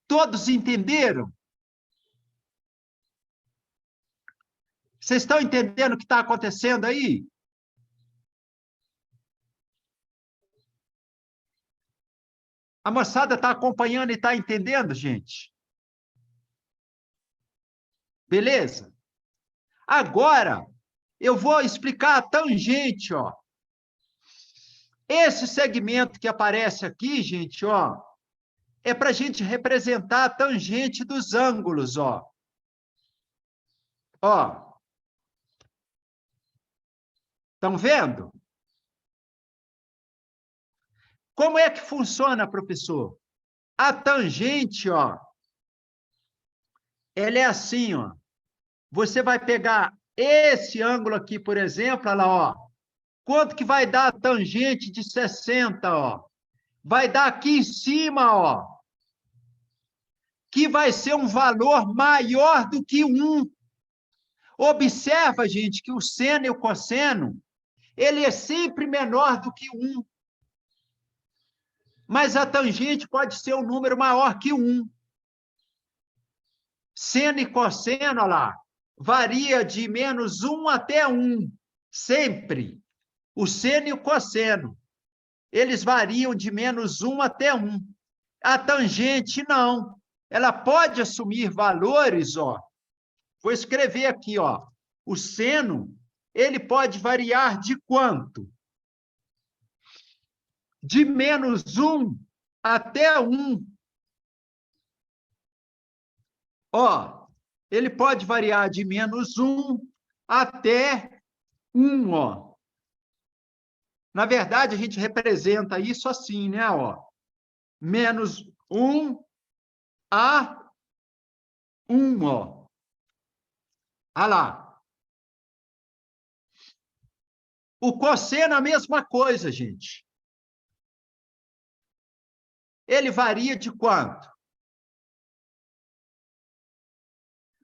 Todos entenderam? Vocês estão entendendo o que está acontecendo aí? A moçada está acompanhando e está entendendo, gente? Beleza? Agora, eu vou explicar a tangente, ó. Esse segmento que aparece aqui, gente, ó, é para a gente representar a tangente dos ângulos, ó. Ó. Estão vendo? Como é que funciona, professor? A tangente, ó, ela é assim, ó. Você vai pegar esse ângulo aqui, por exemplo, olha lá, ó. Quanto que vai dar a tangente de 60, ó? Vai dar aqui em cima, ó, que vai ser um valor maior do que 1. Observa, gente, que o seno e o cosseno, ele é sempre menor do que 1. Mas a tangente pode ser um número maior que 1. Seno e cosseno, olha lá, varia de -1 até 1. Sempre. O seno e o cosseno, eles variam de -1 até 1. A tangente, não. Ela pode assumir valores, ó. Vou escrever aqui, ó. O seno, ele pode variar de quanto? De -1 até 1. Ó, ele pode variar de -1 até 1, ó. Na verdade, a gente representa isso assim, né? Ó, menos 1 a 1, ó. Olha lá. O cosseno é a mesma coisa, gente. Ele varia de quanto?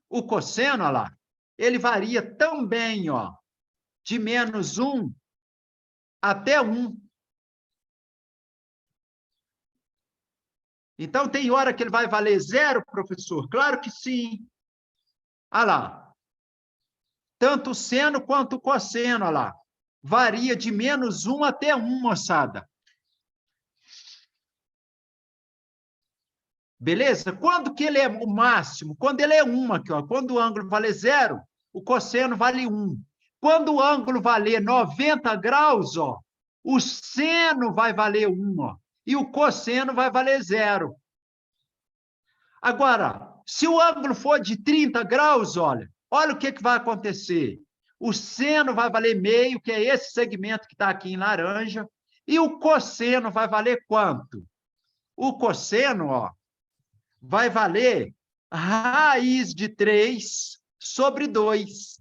O cosseno, olha lá, ele varia também, ó, de menos 1 até 1. Então, tem hora que ele vai valer zero, professor? Claro que sim. Olha lá. Tanto o seno quanto o cosseno, olha lá. Varia de menos 1 até 1, moçada. Beleza? Quando que ele é o máximo? Quando ele é 1 aqui, ó. Quando o ângulo vale zero, o cosseno vale 1. Quando o ângulo valer 90 graus, ó, o seno vai valer 1, ó, e o cosseno vai valer zero. Agora, se o ângulo for de 30 graus, olha o que vai acontecer. O seno vai valer meio, que é esse segmento que está aqui em laranja, e o cosseno vai valer quanto? O cosseno, ó, vai valer raiz de 3 sobre 2.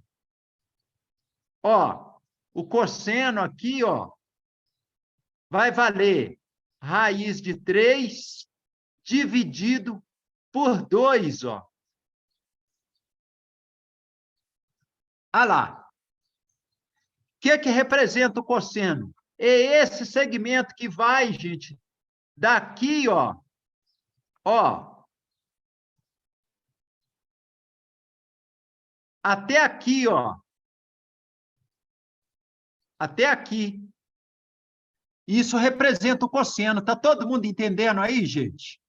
Ó, o cosseno aqui, ó, vai valer raiz de 3 dividido por 2, ó. Olha lá. O que representa o cosseno? É esse segmento que vai, gente, daqui, ó, até aqui, ó, até aqui. Isso representa o cosseno. Tá todo mundo entendendo aí, gente?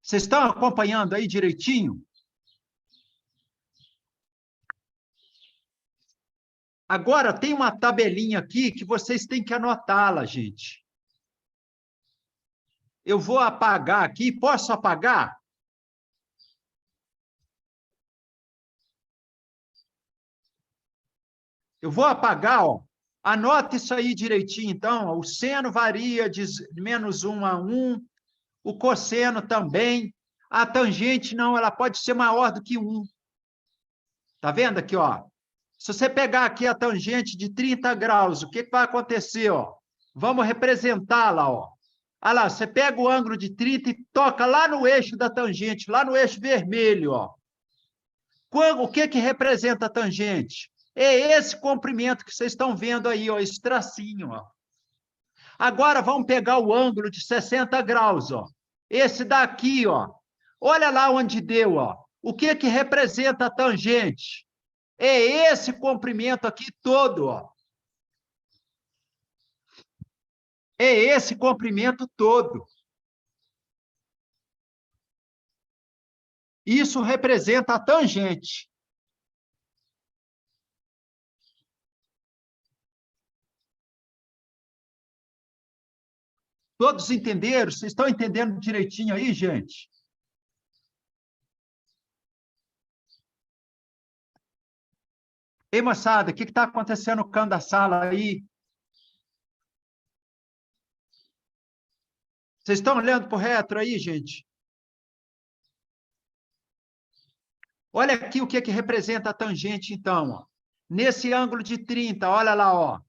Vocês estão acompanhando aí direitinho? Agora, tem uma tabelinha aqui que vocês têm que anotá-la, gente. Eu vou apagar aqui. Posso apagar? Eu vou apagar, ó. Anota isso aí direitinho, então. Ó. O seno varia de menos 1 a 1. O cosseno também. A tangente, não, ela pode ser maior do que 1. Tá vendo aqui, ó? Se você pegar aqui a tangente de 30 graus, o que vai acontecer, ó? Vamos representá-la, ó. Olha lá, você pega o ângulo de 30 e toca lá no eixo da tangente, lá no eixo vermelho, ó. O que representa a tangente? É esse comprimento que vocês estão vendo aí, ó, esse tracinho, ó. Agora vamos pegar o ângulo de 60 graus, ó. Esse daqui, ó. Olha lá onde deu, ó. O que representa a tangente? É esse comprimento aqui todo, ó. É esse comprimento todo. Isso representa a tangente. Todos entenderam? Vocês estão entendendo direitinho aí, gente? Ei, moçada, o que está acontecendo no canto da sala aí? Vocês estão olhando para o retro aí, gente? Olha aqui o que representa a tangente, então. Ó. Nesse ângulo de 30, olha lá, ó.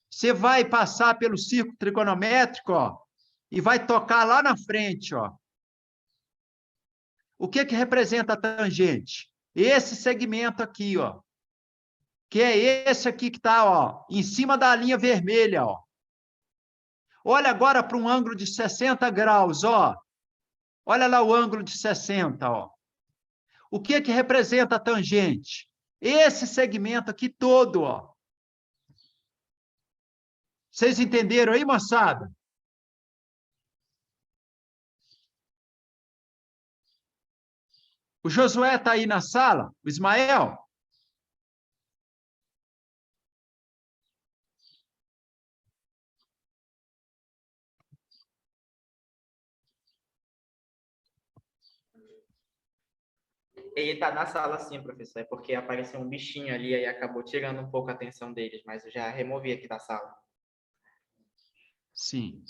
Você vai passar pelo círculo trigonométrico, ó, e vai tocar lá na frente, ó. O que representa a tangente? Esse segmento aqui, ó. Que é esse aqui que está, ó, em cima da linha vermelha, ó. Olha agora para um ângulo de 60 graus, ó. Olha lá o ângulo de 60, ó. O que representa a tangente? Esse segmento aqui todo, ó. Vocês entenderam aí, moçada? O Josué está aí na sala? O Ismael? Ele está na sala sim, professor. É porque apareceu um bichinho ali e acabou tirando um pouco a atenção deles, mas eu já removi aqui da sala. Sim.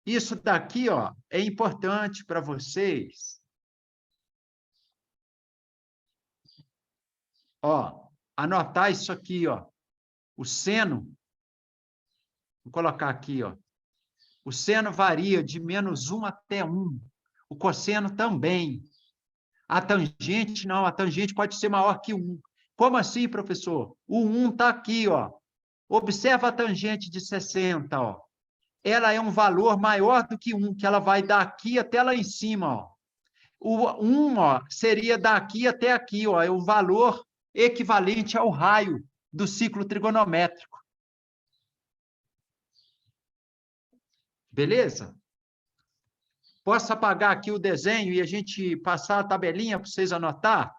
Isso daqui, ó, é importante para vocês. Ó, anotar isso aqui, ó. O seno, vou colocar aqui, ó. O seno varia de -1 até 1. O cosseno também. A tangente, não, a tangente pode ser maior que 1. Como assim, professor? O 1 está aqui, ó. Observa a tangente de 60, ó. Ela é um valor maior do que 1, que ela vai daqui até lá em cima, ó. O 1, ó, seria daqui até aqui, ó. É o valor equivalente ao raio do ciclo trigonométrico. Beleza? Posso apagar aqui o desenho e a gente passar a tabelinha para vocês anotar?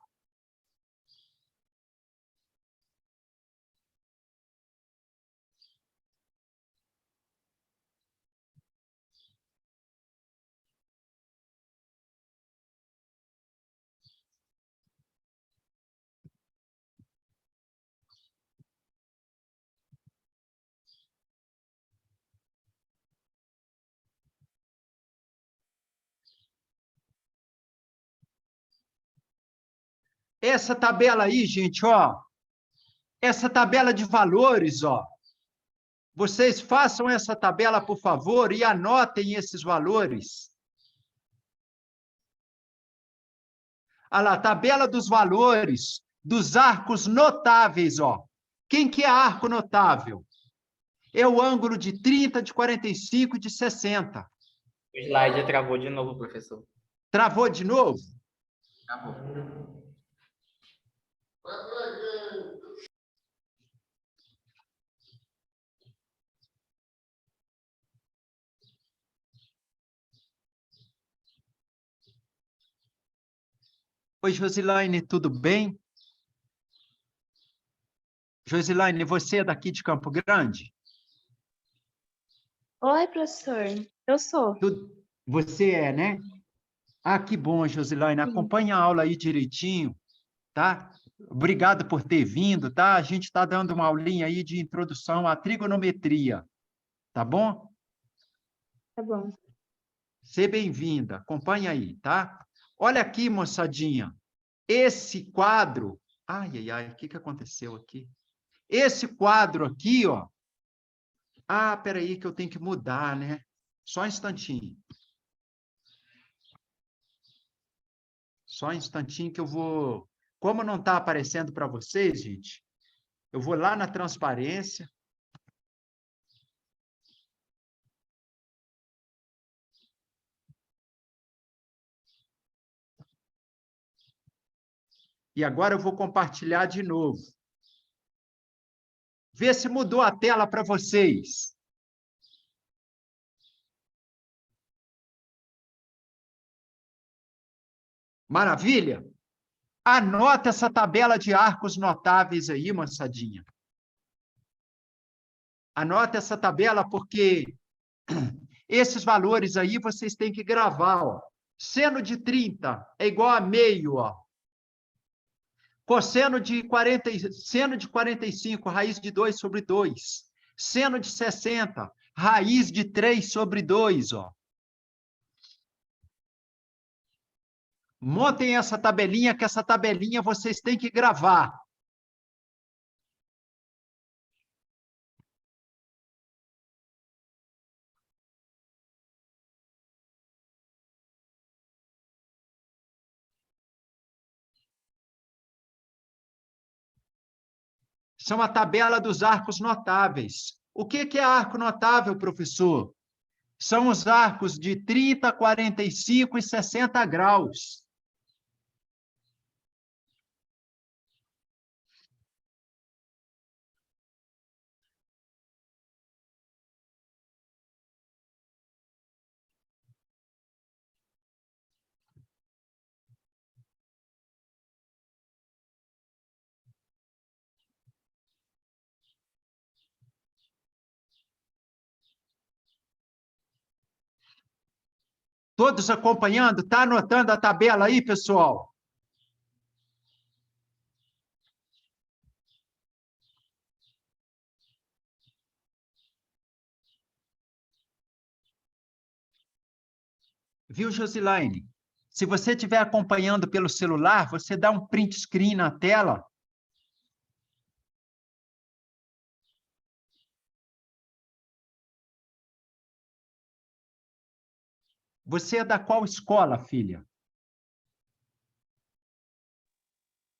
Essa tabela aí, gente, ó. Essa tabela de valores, ó. Vocês façam essa tabela, por favor, e anotem esses valores. Olha lá, tabela dos valores dos arcos notáveis, ó. Quem que é arco notável? É o ângulo de 30, de 45 e de 60. O slide travou de novo, professor. Travou de novo? Travou. Oi, Josilaine, tudo bem? Josilaine, você é daqui de Campo Grande? Oi, professor. Eu sou. Você é, né? Ah, que bom, Josilaine. Sim. Acompanha a aula aí direitinho, tá? Obrigado por ter vindo, tá? A gente está dando uma aulinha aí de introdução à trigonometria, tá bom? Tá bom. Seja bem-vinda, acompanha aí, tá? Olha aqui, moçadinha, esse quadro... Ai, ai, ai, o que aconteceu aqui? Esse quadro aqui, ó... Ah, peraí que eu tenho que mudar, né? Só um instantinho. Só um instantinho que eu vou... Como não está aparecendo para vocês, gente, eu vou lá na transparência. E agora eu vou compartilhar de novo. Vê se mudou a tela para vocês. Maravilha? Anota essa tabela de arcos notáveis aí, moçadinha. Anota essa tabela porque esses valores aí vocês têm que gravar, ó. Seno de 30 é igual a meio, ó. Cosseno de 40, seno de 45, raiz de 2 sobre 2. Seno de 60, raiz de 3 sobre 2, ó. Montem essa tabelinha, que essa tabelinha vocês têm que gravar. São a tabela dos arcos notáveis. O que é arco notável, professor? São os arcos de 30, 45 e 60 graus. Todos acompanhando? Está anotando a tabela aí, pessoal? Viu, Josilaine? Se você estiver acompanhando pelo celular, você dá um print screen na tela. Você é da qual escola, filha?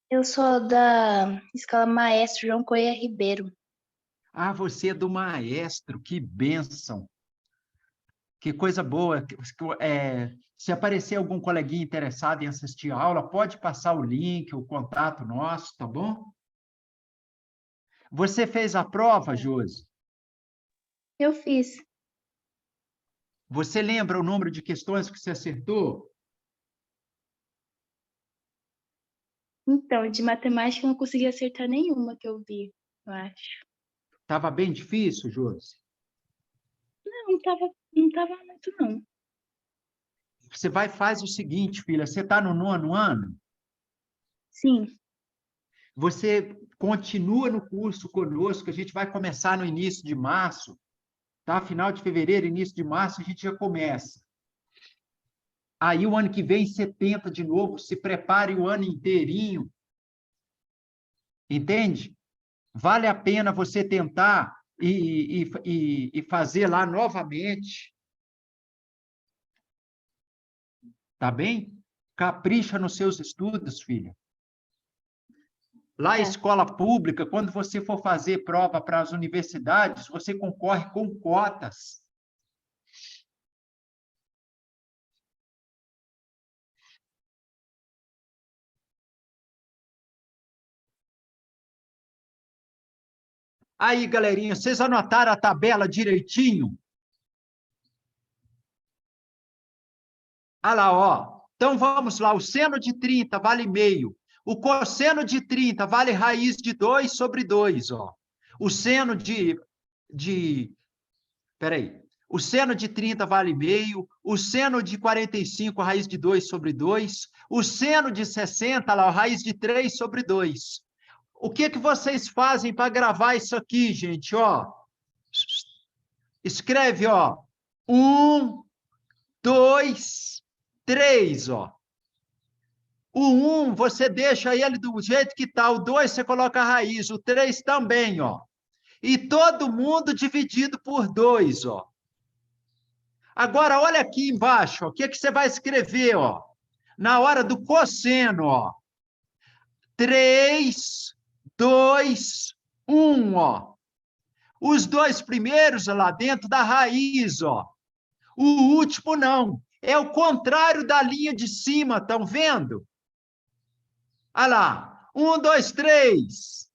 Eu sou da Escola Maestro João Correia Ribeiro. Ah, você é do maestro, que bênção. Que coisa boa. Se aparecer algum coleguinha interessado em assistir a aula, pode passar o link, o contato nosso, tá bom? Você fez a prova, Josi? Eu fiz. Você lembra o número de questões que você acertou? Então, de matemática eu não consegui acertar nenhuma que eu vi, eu acho. Estava bem difícil, Josi? Não tava muito, não. Você vai e faz o seguinte, filha, você está no 9º ano? Sim, Você continua no curso conosco, a gente vai começar no início de março, tá? Final de fevereiro, início de março, a gente já começa. Aí o ano que vem, 70 de novo, se prepare o ano inteirinho. Entende? Vale a pena você tentar e fazer lá novamente. Tá bem? Capricha nos seus estudos, filha. Lá, É. escola pública, quando você for fazer prova para as universidades, você concorre com cotas. Aí, galerinha, vocês anotaram a tabela direitinho? Olha lá, ó. Então, vamos lá. O seno de 30 vale meio. O cosseno de 30 vale raiz de 2 sobre 2, ó. O seno Peraí. O seno de 30 vale meio. O seno de 45, raiz de 2 sobre 2. O seno de 60, lá, raiz de 3 sobre 2. O que vocês fazem para gravar isso aqui, gente? Ó, escreve, ó. 1, 2, 3, ó. O 1, você deixa ele do jeito que está. O 2, você coloca a raiz. O 3 também, ó. E todo mundo dividido por 2, ó. Agora, olha aqui embaixo, ó. O que você vai escrever, ó? Na hora do cosseno, ó. 3, 2, 1, ó. Os dois primeiros lá dentro da raiz, ó. O último não. É o contrário da linha de cima, estão vendo? Olha lá. 1, 2, 3.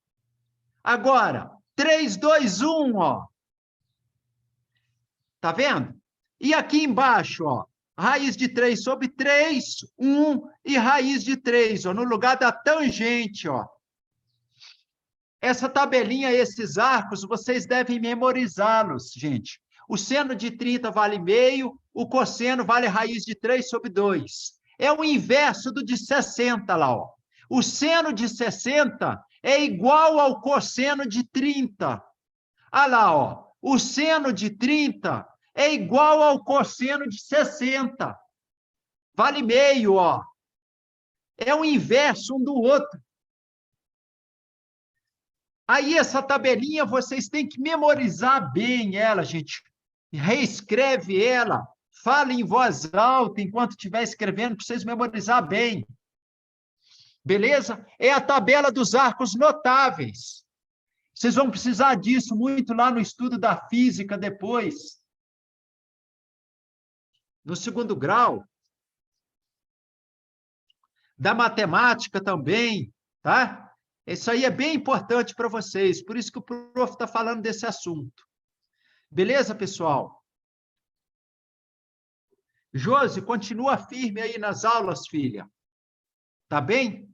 Agora, 3, 2, 1, ó. Tá vendo? E aqui embaixo, ó. Raiz de 3 sobre 3, 1 e raiz de 3, ó, no lugar da tangente, ó. Essa tabelinha, esses arcos, vocês devem memorizá-los, gente. O seno de 30 vale meio, o cosseno vale raiz de 3 sobre 2. É o inverso do de 60 lá, ó. O seno de 60 é igual ao cosseno de 30. Olha lá, ó. O seno de 30 é igual ao cosseno de 60. Vale meio, ó. É o inverso um do outro. Aí, essa tabelinha, vocês têm que memorizar bem ela, gente. Reescreve ela. Fala em voz alta enquanto estiver escrevendo, para vocês memorizar bem. Beleza? É a tabela dos arcos notáveis. Vocês vão precisar disso muito lá no estudo da física depois. No segundo grau. Da matemática também, tá? Isso aí é bem importante para vocês, por isso que o prof está falando desse assunto. Beleza, pessoal? Josi, continua firme aí nas aulas, filha. Tá bem?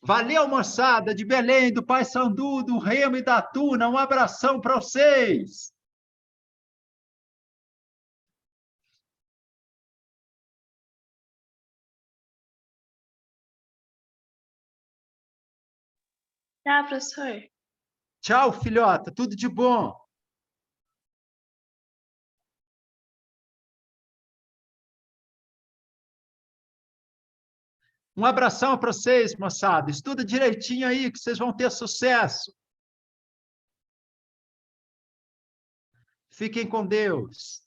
Valeu, moçada de Belém, do Paissandu, do Remo e da Tuna. Um abração para vocês. Tá, professor? Tchau, filhota. Tudo de bom. Um abração para vocês, moçada. Estuda direitinho aí, que vocês vão ter sucesso. Fiquem com Deus.